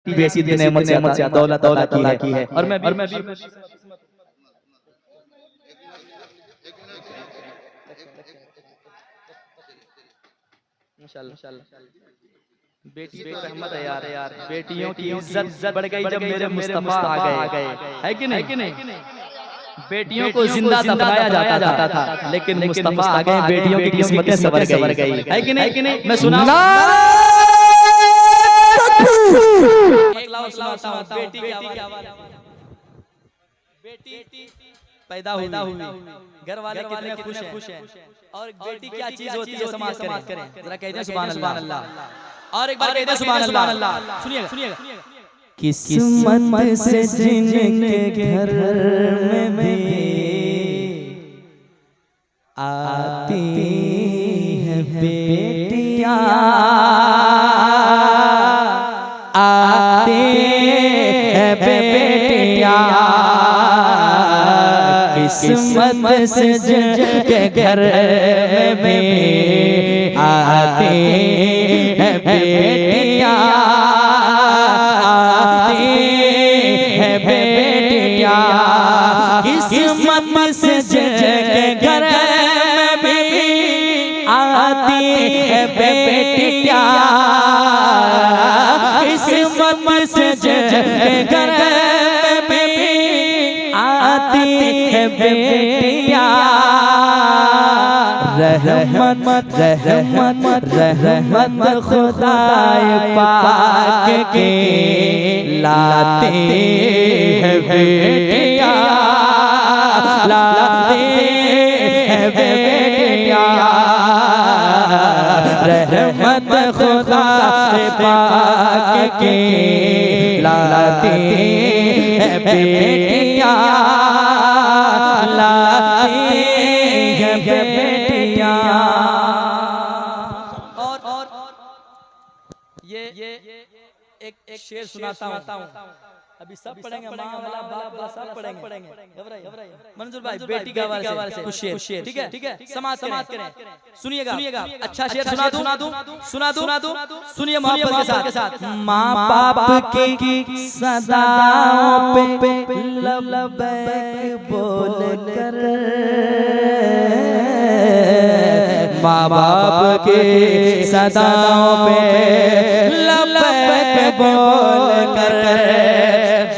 बेसी नेमत से दौलत अल्लाह की है। और मैं बेटी तो रहमत है यार, बेटियों की इज्जत बढ़ गई जब मेरे मुस्तफा आ गए, है कि नहीं? बेटियों को जिंदा दफनाया जाता था, लेकिन मुस्तफा आ गए, बेटियों की किस्मतें संवर गई, है कि नहीं? मैं सुना एक लाओ सुनाता हूं, बेटी की आवाज। बेटी पैदा हुई, घर वाले कितने खुश हैं। और बेटी क्या चीज होती है समाज करें, जरा कहते हैं सुभान अल्लाह। और एक बार कहते हैं सुभान अल्लाह। सुनिएगा। किस्मत से जिनके घर में भी आती है बेटियां, आती है बेटियां, किस्मत से जिनके घर में भी आती है बेटियां, आती है बेटियां, किस्मत से जिनके घर में भी आती है बेटियां, किस्मत से जिनके घर में भी आती है बेटियां, रहमत खुदाए पाक के लाते हैं बेटियां, लाते हैं बेटियां, रहमत खुदाए पाक के लाते हैं बेटियां, लाते हैं बेटियां। और ये एक शेर सुनाता हूँ, अभी सब पढ़ेंगे, माँ वाला बाप वाला सब पढ़ेंगे। मंजूर भाई बेटी के हवाले से कुछ शेर, ठीक है? समाज करें, सुनिएगा। अच्छा शेर सुना दूं, सुनिए मोहब्बत के साथ। माँ बाप की सदाओं पे लबैक बोल कर, माँ बाप के सदाओं पे लबैक बोल कर,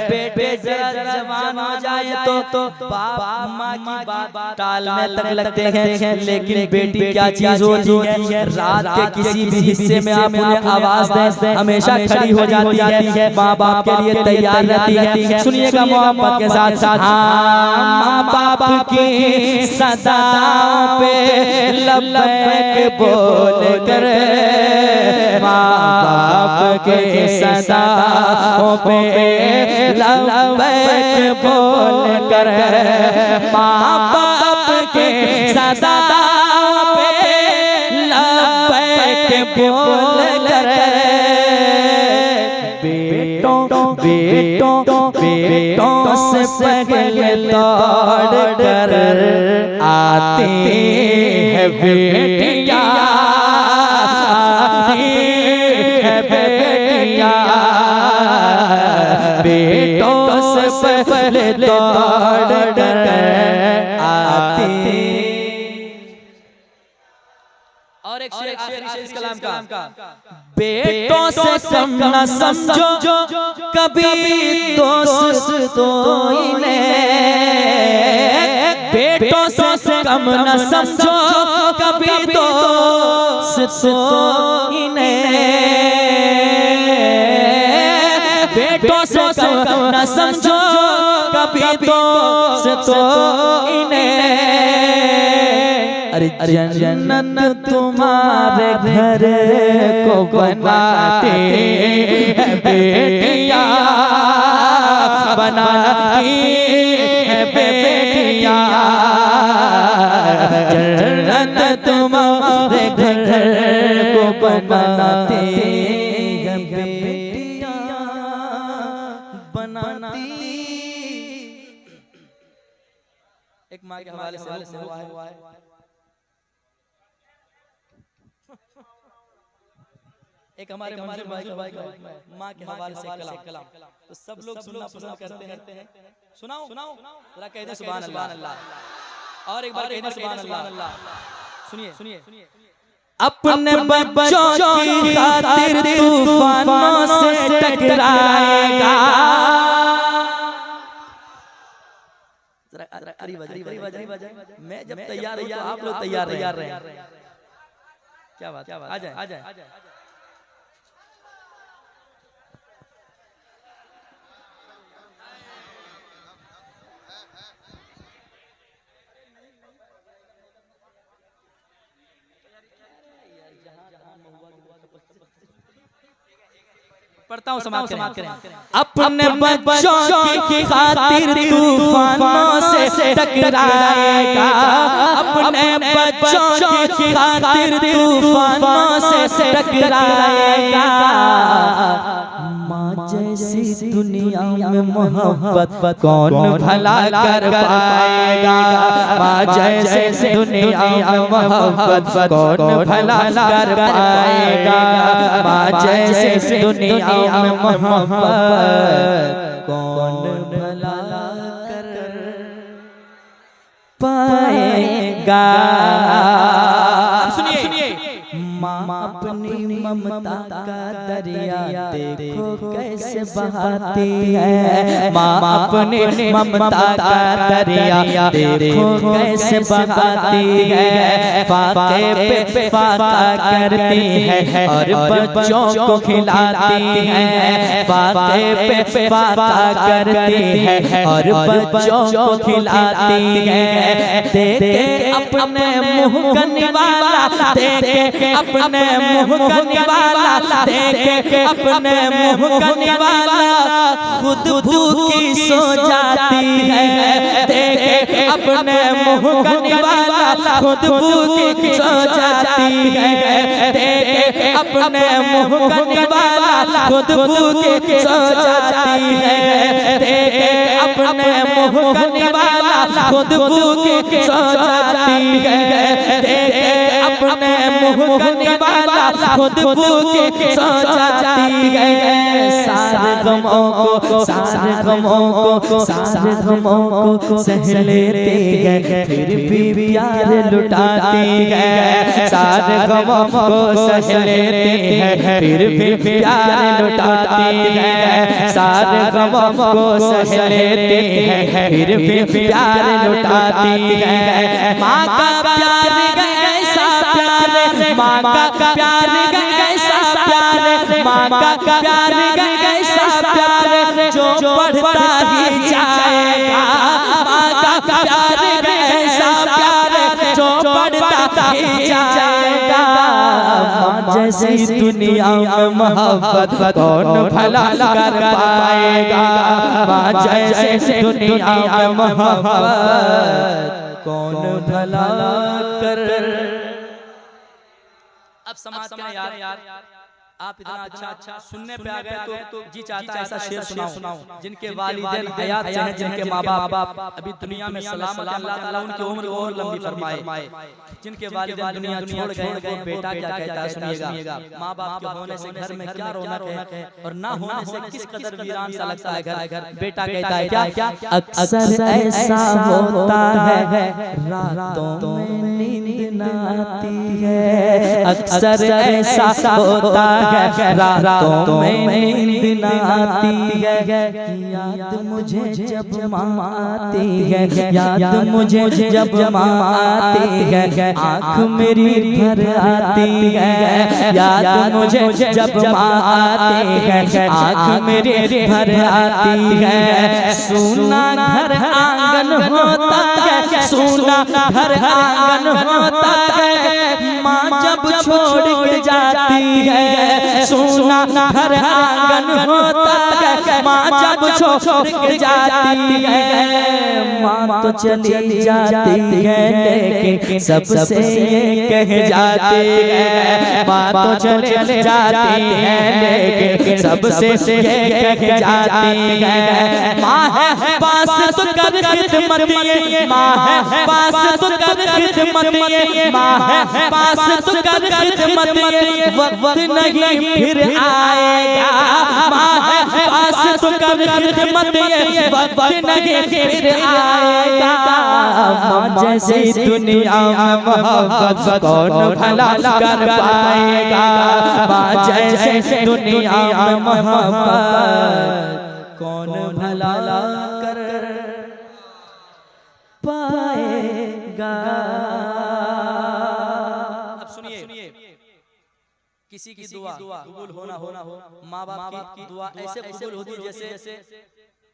बेटे जवान हो जाए तो बाप माँ की बात टालने तक लगते हैं, लेकिन बेटी क्या चीज होती है, रात के किसी भी हिस्से में आप उन्हें आवाज दें, हमेशा खड़ी हो जाती है, माँ बाप के लिए तैयार रहती है। सुनिएगा मोहब्बत के साथ। माँ बाप की सदाओं पे लबैक बोल कर, माँ बाप के सदाओं पे लबैक बोल कर, माँ बाप के सदाओं पे लबैक बोल कर, बेटों से पहले दौड़ कर आती है बेटियां, आती है बेटियां, बेटों से पहले दौड़ कर आती। और एक शेर, आखिरी शेर इस कलाम का। बेटों से कम न समझो कभी दोस्त तो इन्हें, बेटों से कम न समझो कभी दोस्त तो इन्हें, बेटों से कम न समझो कभी दोस्त तो इन्हें, अरे जन्नत तुम्हारे घर को बनाते हैं बेटियां, बनाती है बेटियां, जन्नत तुम्हारे घर को बनाते हैं बेटियां, बनाती। एक माँ के हवाले से हुआ है। एक हमारे मंजूर भाई का माँ के हवाले से कलाम, तो सब लोग सुनना पसंद करते हैं। सुनाओ जरा कह दे सुभान अल्लाह, और एक बार कह दे सुभान अल्लाह। सुनिए अपने बच्चों की खातिर तूफानों से टकराएगा। मैं जब तैयार हूं तो आप लोग तैयार रहे। क्या बात, आ जाए। पढ़ता हूँ, समाप्त करें। अपने बच्चों की खातिर तूफानों से टकराएगा, अपने बच्चों की खातिर तूफानों से टकराएगा। माँ जैसी दुनिया में मोहब्बत कौन भला कर पाएगा। माँ जैसी दुनिया में मोहब्बत कौन भला कर पाएगा। माँ जैसी दुनिया में मोहब्बत कौन भला कर पाएगा। सुनिए माँ अपनी ममता का दरिया देखो कैसे बहाती है। माँ अपनी ममता का दरिया देखो कैसे बहाती है। फाके पे फाका करती है और बच्चों को खिलाती है। फाके पे फाका करती है और बच्चों को खिलाती है। देखे अपने मुँह का निवाला, देखे अपने मुँह का निवाला, देखे अपने मुँह का निवाला, खुद भूखी सो जाती है। देखे अपने मुँह का निवाला, खुद भूखी सो जाती है। देखे अपने मुँह का निवाला, खुद भूखी सो जाती है। देखे अपने मुँह का निवाला, खुद भूखी सो जाती है। देखे अपने मुँह का निवाला, खुद भूखी सो जाती है। सारे गमों को सह लेती है, फिर भी प्यार लुटाती है। सारे गमों को सह लेती है, फिर भी प्यार लुटाती है। सारे गमों को सह लेती है, फिर भी प्यार लुटाती है। माँ का प्यार ऐसा प्यार, माँ का प्यार ऐसा प्यार, माँ का प्यार ऐसा प्यार जो बढ़ता ही जाएगा। माँ का प्यार ऐसा प्यार जो बढ़ता ही जाएगा। माँ जैसी दुनिया में मोहब्बत कौन भला कर पाएगा। माँ जैसी दुनिया में मोहब्बत कौन भला कर। अब समाज का यार आप इतना अच्छा सुनने पे आ गए तो जी चाहता है ऐसा शेर सुनाऊं। जिनके वालिदैन हयात से हैं, जिनके माँ बाप अभी दुनिया में सलामत, अल्लाह ताला उनकी उम्र और लंबी फरमाए। जिनके वालिदैन दुनिया छोड़ गए, वो बेटा क्या कहता है सुनिएगा। माँ बाप के होने से घर में क्या रौनक है और ना होने से किस कदर वीरान सा लगता है घर। बेटा कहता है क्या, अक्सर ऐसा होता है रातों में नींद ना आती है। अक्सर ऐसा होता है रातों में नींद न आती है। याद मुझे जब माँ आती है, याद मुझे जब माँ आती है, आँख मेरी भर आती है। याद मुझे जब माँ आती है, आँख मेरी भर आती है। सूना घर आंगन होता है, सूना घर आंगन होता है, माँ जब छोड़ के जाती है। सूना घर आंगन होता है, माँ जब छोड़ के जाती है, माँ तो चली जाती है लेकिन सबसे ये कह जाती है, माँ तो चले जाती है लेकिन सबसे ये कह जाती है, माँ है पास तो कर खिदमत ये, माँ है पास तो कर खिदमत ये, माँ है पास तो कर खिदमत ये, वक्त नहीं फिर आएगा, माँ है पास तो कर खिदमत ये, वक्त नहीं फिर आएगा। माँ जैसी दुनिया में मोहब्बत कौन भला कर पाएगा, माँ जैसे दुनिया में मोहब्बत कौन भला कर पाएगा। अब सुनिए, किसी की दुआ कबूल होना हो, माँ बाप की दुआ ऐसे कबूल होती है जैसे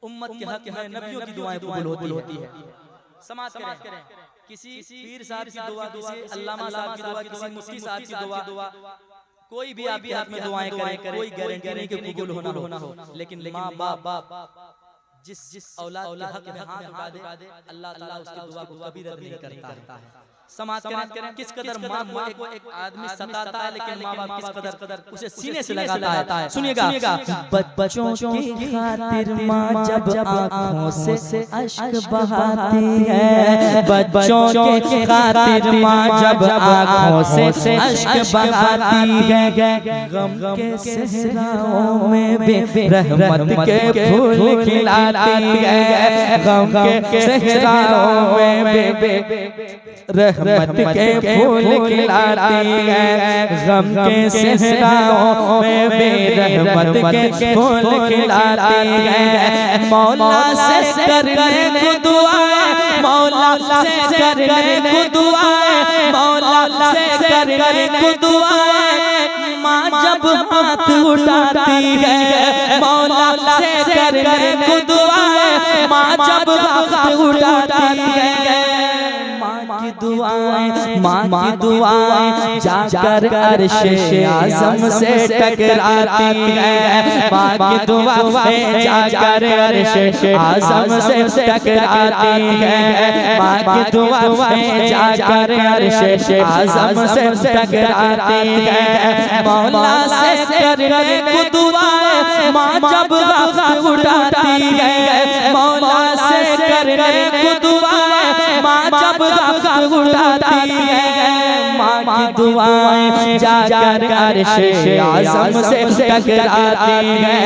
उम्मत के हक में नबियों की दुआएं कबूल होती है। समाज करें, किसी पीर साहब की दुआ, किसी अल्लामा साहब की दुआ, किसी मुफ्ती साहब की दुआ, कोई भी आपके हाथ में दुआएं करे, कोई गारंटी नहीं कि कबूल होना हो, लेकिन माँ बाप जिस औलाद के हक में हाथ उठा दे, अल्लाह ताला उसकी दुआ को कभी रद्द नहीं करता है। समाज करें किस कदर माँ को एक आदमी सताता है, लेकिन माँ बाप किस कदर उसे सीने से लगाता है। सुनिएगा, बच्चों की खातिर माँ जब आँखों से अश्क बहाती है, बच्चों के खातिर माँ जब आँखों से अश्क बहाती है, गम के सहराओं में भी रहमत के फूल खिलाती है, गम के सहराओं में भी रहमत के फूल खिलाती है, गम के सहराओं में भी रहमत के फूल खिलाती है। मौला से करने को दुआएं, मौला से करने को दुआएं, मौला से करने को दुआएं, माँ जब हाथ उठाती है, मौला से करने को दुआएं, माँ जब हाथ उठाती है, माँ की दुआएं जाकर अर्शे आज़म से टकराती है, माँ की दुआएं जाकर अर्शे आज़म से टकराती है, माँ की दुआएं जाकर अर्शे आज़म से टकराती है। मौला से करने को दुआएं माँ जब हाथ उठाती है, मौला से करने को दुआएं माँ जब हाथ उठाती है, माँ की दुआएं जाकर अर्शे आज़म से टकराती है।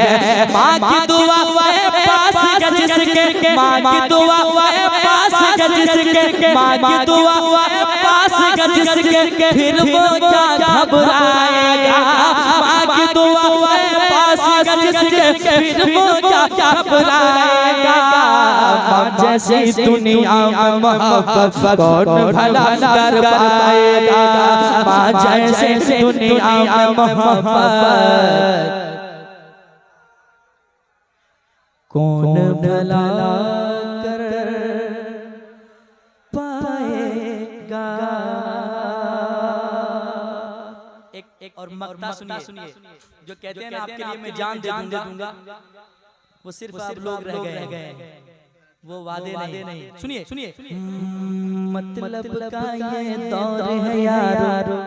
माँ की दुआएं पास जिसके, माँ की दुआएं पास जिसके, माँ की दुआएं पास जिसके, फिर वो क्या घबराएगा, माँ की दुआएं पास जिसके, फिर वो क्या घबराएगा। माँ जैसी दुनिया में मोहब्बत कौन भला कर पाएगा, माँ जैसी दुनिया में मोहब्बत कौन भला कर पाएगा। एक और मक्ता सुनिए, जो कहते हैं ना आपके लिए मैं जान दे दूंगा, वो सिर्फ आप लोग रह गए, वो वादे नहीं। सुनिए, मतलब का ये दौर है यारो,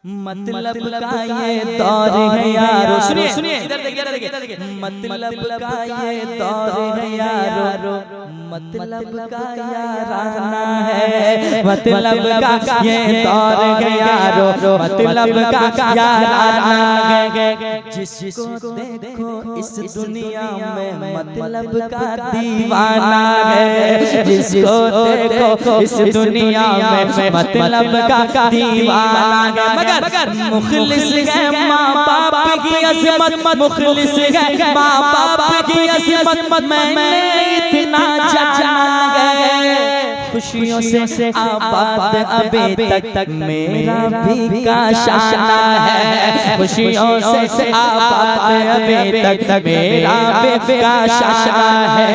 मतलब का ये दौर है यारो। सुनिए, इधर देखिए, मतलब का ये दौर है यारो, मतलब का याराना है, मतलब का ये दौर है यारो, मतलब का याराना है। जिसको देखो इस दुनिया में मतलब का दीवाना है, जिसको देखो इस दुनिया में मतलब का दीवाना है। मगर मुखलिस है माँ बाप की अज़मत, मुखलिस है माँ बाप की अज़मत, मैंने इतना जाना है। खुशियों से आबाद अभी तक मेरा भी काशाना है, खुशियों से आबाद अभी तक मेरा भी काशाना है।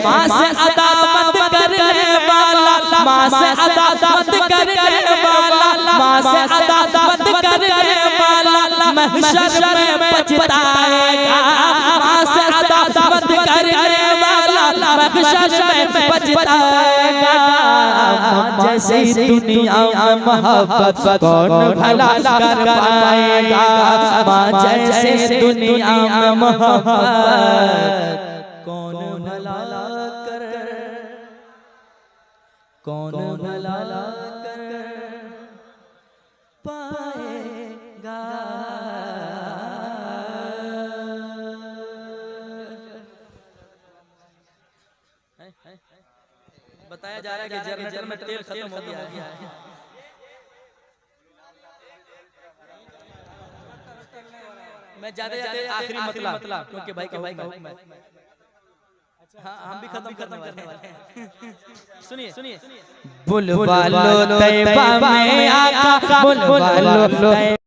माँ से अदावत करने वाला, माँ से अदावत करने वाला, माँ से अदावत करने वाला महशर में पछताएगा, माँ से करने वाला महशर में पछताएगा। माँ जैसी दुनिया में मोहब्बत कौन भला कर पाएगा। माँ जैसी दुनिया में मोहब्बत कौन भला कर, कौन भला कर पाएगा। बताया जा रहा है कि जनरेटर में तेल खत्म हो गया है। मैं जाते जाते आखिरी मतलब क्योंकि भाई का हुक्म है। हाँ, हम भी खत्म करने वाले हैं। सुनिए बुलवालो तैयबा में आका, बुलवालो